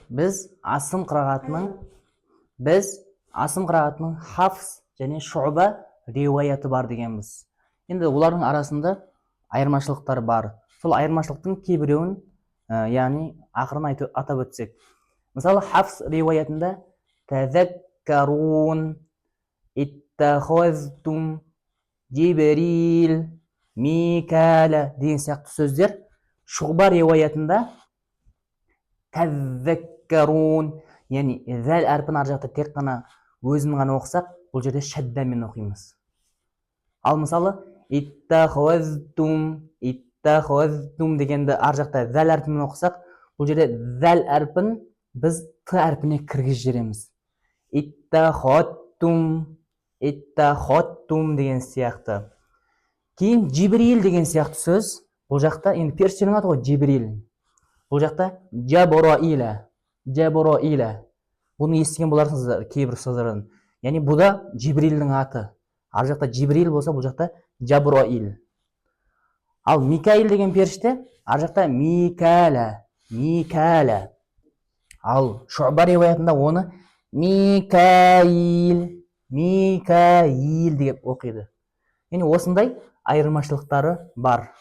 біз асым қырағатының хафс және шуба риуаяты бар дегенбіз. Енді олардың арасында айырмашылықтар бар. Сол айырмашылықтың кейбіреуін, яғни ақырын атап өтсек. Мысалы, хафс риуаятында тәзәккарун, иттахазтум, Жибрил, Микәлә деген сияқты сөздер шуба риуаятында тәзәккарун, яғни зәл әрпін ар жақта тек қана өзін ғана оқысақ, бұл жерде шәддамен оқимыз. Ал мысалы, иттахазтум дегенді ар жақта зәл әрпімен оқысақ, бұл жерде зәл әрпін біз т әрпіне кіргізіп жібереміз. Иттахаттум деген сияқты. Кейін Жибрил деген сияқты сөз, бұл жақта, енді періштенің аты ғой Жибрил. Бұл жақта Жабраила. Бұны естіген боларсыңыздар кейбір ұстаздардан. Яғни бұл да Жибрилдің аты. Ар жақта Жибрил болса, бұл жақта Жабраил. Ал Микаил деген періште, ар жақта Микәлә. Ал шуба риуаятында оны Микаил деп оқиды. Яғни осындай айырмашылықтары бар.